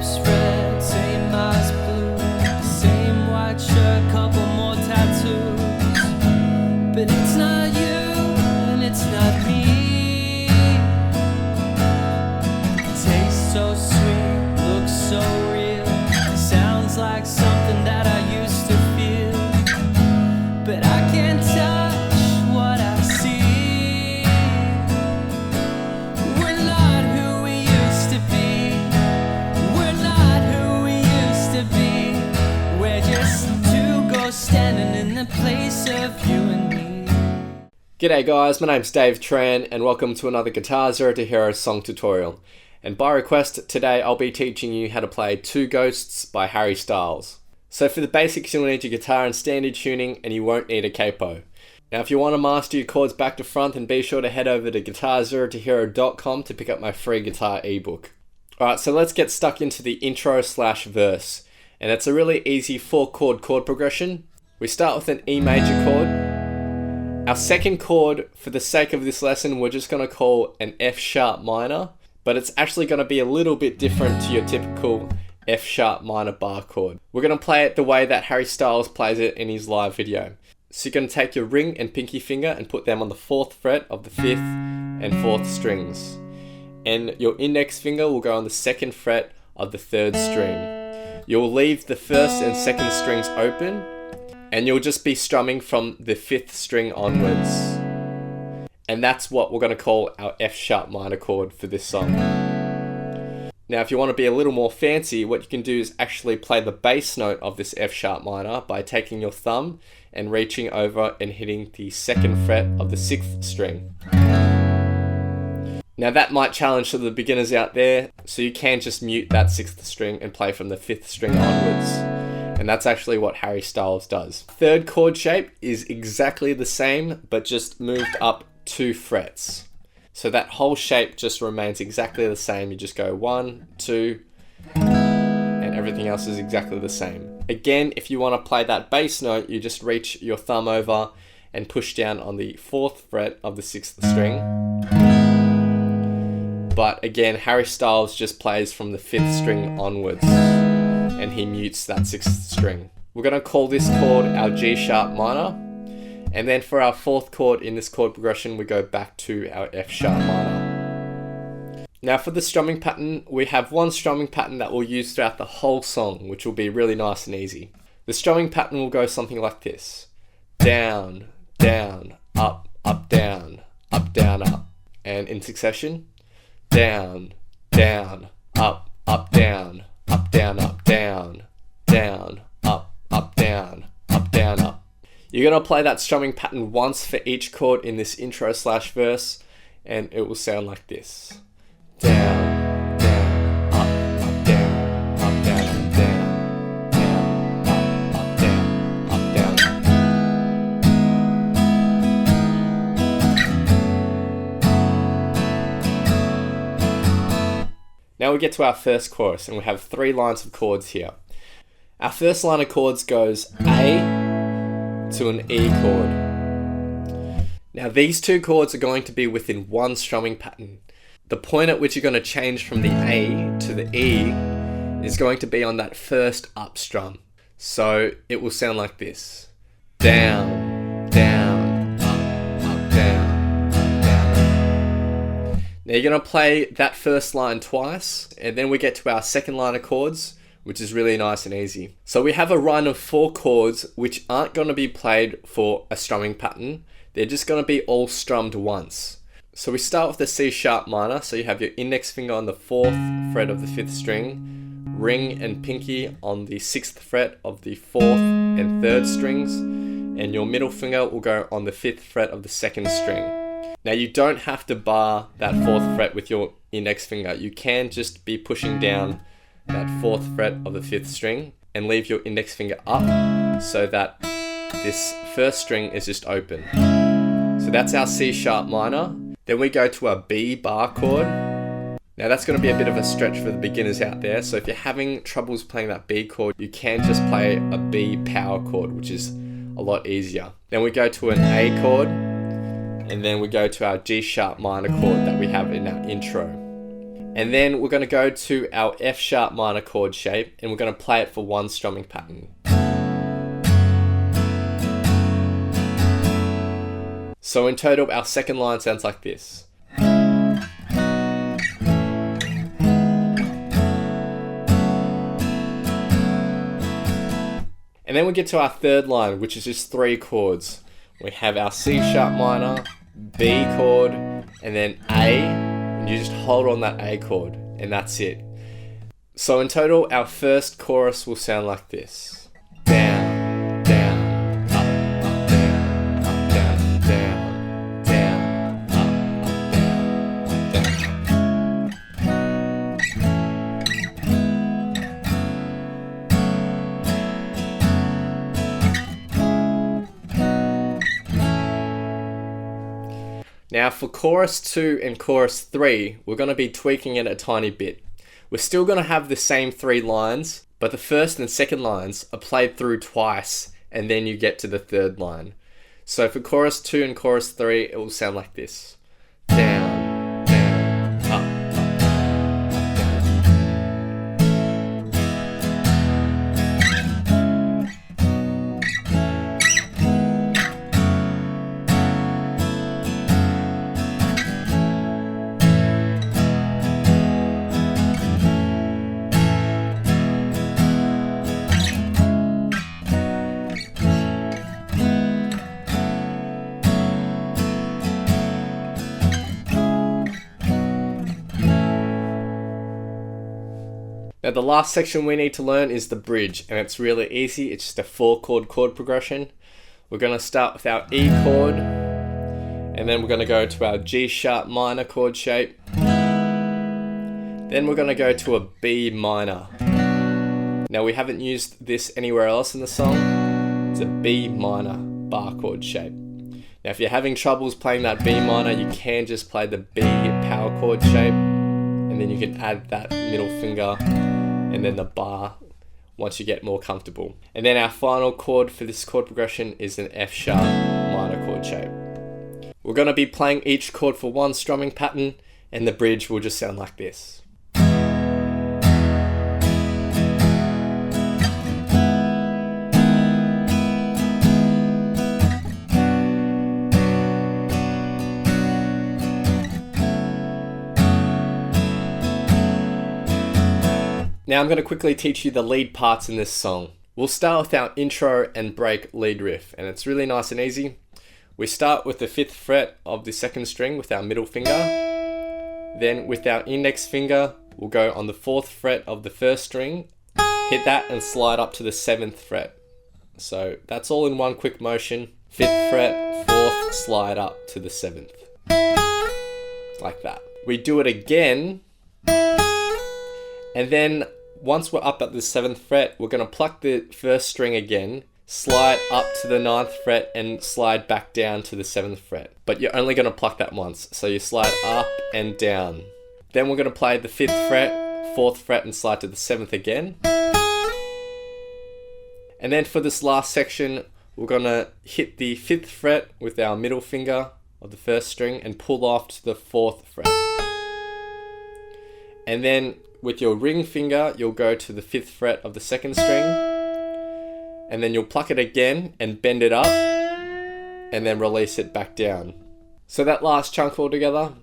lips red, same eyes blue, same white shirt, couple more tattoos. But it's not you, and it's not me. Tastes so sweet, looks so real, sounds like something that I used to feel. But I can't touch what I see. We're not who we used to be. We're not who we used to be. We're just two ghosts standing in the place of you and me. G'day guys, my name's Dave Tran and welcome to another GuitarZero2Hero song tutorial. And by request, today I'll be teaching you how to play Two Ghosts by harrystyles. So for the basics, you'll need your guitar in standard tuning and you won't need a capo. Now if you want to master your chords back to front, then be sure to head over to GuitarZero2Hero.com to pick up my free guitar ebook. Alright, so let's get stuck into the intro/verse. And it's a really easy 4-chord chord progression. We start with an E major chord. Our second chord, for the sake of this lesson, we're just going to call an F sharp minor, but it's actually going to be a little bit different to your typical F sharp minor bar chord. We're going to play it the way that harrystyles plays it in his live video. So you're going to take your ring and pinky finger and put them on the 4th fret of the 5th and 4th strings. And your index finger will go on the 2nd fret of the 3rd string. You'll leave the 1st and 2nd strings open, and you'll just be strumming from the 5th string onwards. And that's what we're going to call our F sharp minor chord for this song. Now if you want to be a little more fancy, what you can do is actually play the bass note of this F sharp minor by taking your thumb and reaching over and hitting the 2nd fret of the 6th string. Now that might challenge some of the beginners out there, so you can just mute that 6th string and play from the 5th string onwards. And that's actually what harrystyles does. Third chord shape is exactly the same, but just moved up 2 frets. So that whole shape just remains exactly the same. You just go 1, 2, and everything else is exactly the same. Again, if you want to play that bass note, you just reach your thumb over and push down on the 4th fret of the 6th string. But again, harrystyles just plays from the 5th string onwards, and he mutes that 6th string. We're going to call this chord our G sharp minor, and then for our 4th chord in this chord progression, we go back to our F sharp minor. Now for the strumming pattern, we have one strumming pattern that we'll use throughout the whole song, which will be really nice and easy. The strumming pattern will go something like this: down, down, up, up, down, up, down, up, and in succession: down, down, up, up, down, up, down, up, down, down, up, up, down, up, down, up. You're going to play that strumming pattern once for each chord in this intro/verse, and it will sound like this: down, down, up, up, down, up, down, down, down, up, down, up, down, up. Now we get to our first chorus, and we have 3 lines of chords here. Our first line of chords goes A to an E chord. Now these 2 chords are going to be within one strumming pattern. The point at which you're going to change from the A to the E is going to be on that first up strum. So it will sound like this: down, down, up, down, up, down. Now you're going to play that first line twice, and then we get to our second line of chords, which is really nice and easy. So we have a run of 4 chords which aren't going to be played for a strumming pattern. They're just going to be all strummed once. So we start with the C sharp minor. So you have your index finger on the 4th fret of the 5th string, ring and pinky on the 6th fret of the 4th and 3rd strings, and your middle finger will go on the 5th fret of the 2nd string. Now you don't have to bar that 4th fret with your index finger. You can just be pushing down that 4th fret of the 5th string and leave your index finger up so that this first string is just open. So that's our C sharp minor. Then we go to our B bar chord. Now that's going to be a bit of a stretch for the beginners out there, so if you're having troubles playing that B chord, you can just play a B power chord, which is a lot easier. Then we go to an A chord, and then we go to our G sharp minor chord that we have in our intro. And then we're going to go to our F sharp minor chord shape and we're going to play it for one strumming pattern. So in total, our second line sounds like this. And then we get to our third line, which is just 3 chords. We have our C sharp minor, B chord, and then A, and you just hold on that A chord, and that's it. So in total, our first chorus will sound like this. Down, down, up, up, down, up, down, down, down, up, up, down. Now for chorus 2 and chorus 3, we're going to be tweaking it a tiny bit. We're still going to have the same 3 lines, but the first and second lines are played through twice, and then you get to the third line. So for chorus 2 and chorus 3, it will sound like this. Down, down, up, up, Now the last section we need to learn is the bridge, and it's really easy. It's just a 4-chord chord progression. We're going to start with our E chord, and then we're going to go to our G sharp minor chord shape. Then we're going to go to a B minor. Now we haven't used this anywhere else in the song. It's a B minor bar chord shape. Now if you're having troubles playing that B minor, you can just play the B power chord shape, and then you can add that middle finger and then the bar once you get more comfortable. And then our final chord for this chord progression is an F sharp minor chord shape. We're going to be playing each chord for one strumming pattern, and the bridge will just sound like this. Now I'm going to quickly teach you the lead parts in this song. We'll start with our intro and break lead riff, and it's really nice and easy. We start with the 5th fret of the 2nd string with our middle finger. Then with our index finger, we'll go on the 4th fret of the 1st string, hit that and slide up to the 7th fret. So that's all in one quick motion. 5th fret, 4th, slide up to the 7th. Like that. We do it again, and then once we're up at the 7th fret, we're going to pluck the 1st string again, slide up to the 9th fret and slide back down to the 7th fret. But you're only going to pluck that once, so you slide up and down. Then we're going to play the 5th fret, 4th fret and slide to the 7th again. And then for this last section, we're going to hit the 5th fret with our middle finger of the 1st string and pull off to the 4th fret. And then with your ring finger, you'll go to the 5th fret of the 2nd string, and then you'll pluck it again and bend it up, and then release it back down. So that last chunk all together,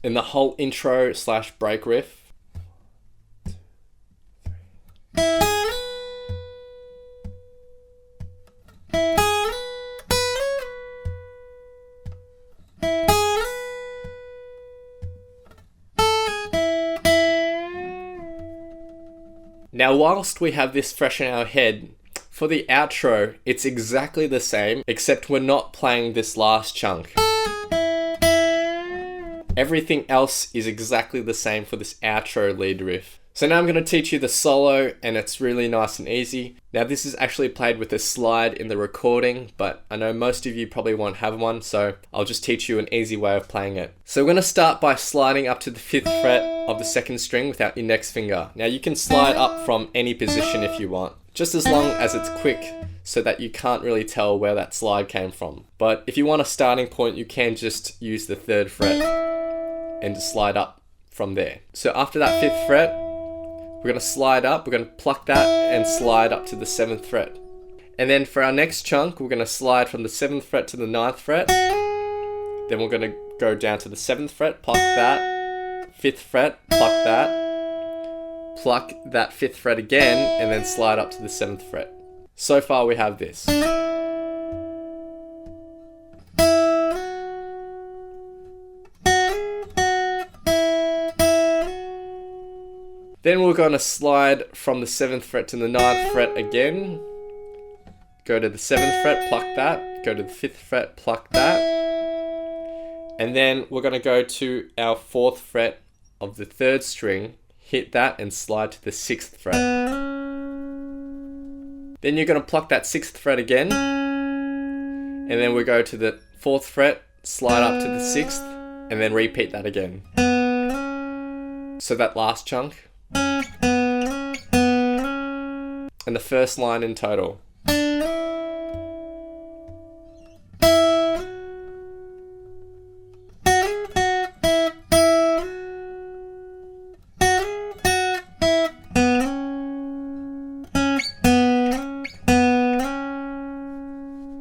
and the whole intro / break riff. Now whilst we have this fresh in our head, for the outro, it's exactly the same, except we're not playing this last chunk. Everything else is exactly the same for this outro lead riff. So now I'm going to teach you the solo, and it's really nice and easy. Now this is actually played with a slide in the recording, but I know most of you probably won't have one, so I'll just teach you an easy way of playing it. So we're going to start by sliding up to the 5th fret of the 2nd string with our index finger. Now you can slide up from any position if you want. just as long as it's quick so that you can't really tell where that slide came from. But if you want a starting point, you can just use the 3rd fret and just slide up from there. So after that 5th fret, we're going to slide up, we're going to pluck that and slide up to the 7th fret. And then for our next chunk, we're going to slide from the 7th fret to the 9th fret. Then we're going to go down to the 7th fret, pluck that, 5th fret, pluck that 5th fret again, and then slide up to the 7th fret. So far we have this. Then we're going to slide from the 7th fret to the 9th fret again. Go to the 7th fret, pluck that. Go to the 5th fret, pluck that. And then we're going to go to our 4th fret of the 3rd string, hit that and slide to the 6th fret. Then you're going to pluck that 6th fret again. And then we go to the 4th fret, slide up to the 6th, and then repeat that again. So that last chunk. And the first line in total.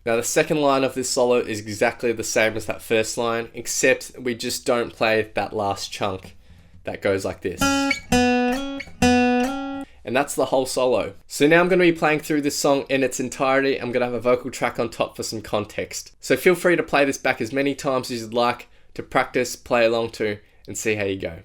Now the second line of this solo is exactly the same as that first line, except we just don't play that last chunk that goes like this. And that's the whole solo. So now I'm going to be playing through this song in its entirety. I'm going to have a vocal track on top for some context. So feel free to play this back as many times as you'd like to practice, play along to, and see how you go.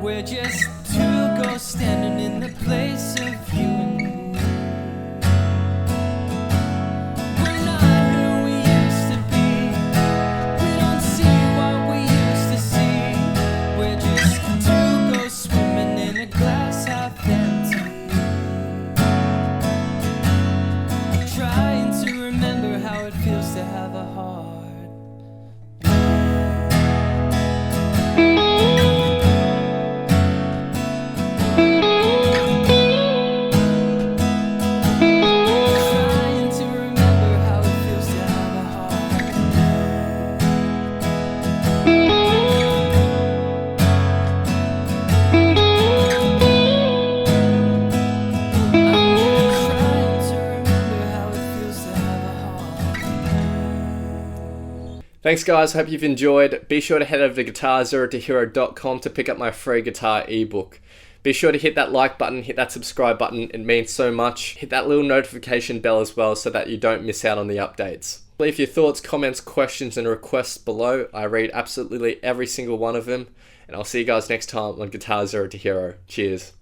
We're just two ghosts standing in the place of you and me. We're not who we used to be. We don't see what we used to see. We're just two ghosts swimming in a glass half empty. Thanks guys, hope you've enjoyed. Be sure to head over to GuitarZero2Hero.com to pick up my free guitar ebook. Be sure to hit that like button, hit that subscribe button, it means so much. Hit that little notification bell as well so that you don't miss out on the updates. Leave your thoughts, comments, questions and requests below. I read absolutely every single one of them. And I'll see you guys next time on Guitar Zero to Hero. Cheers.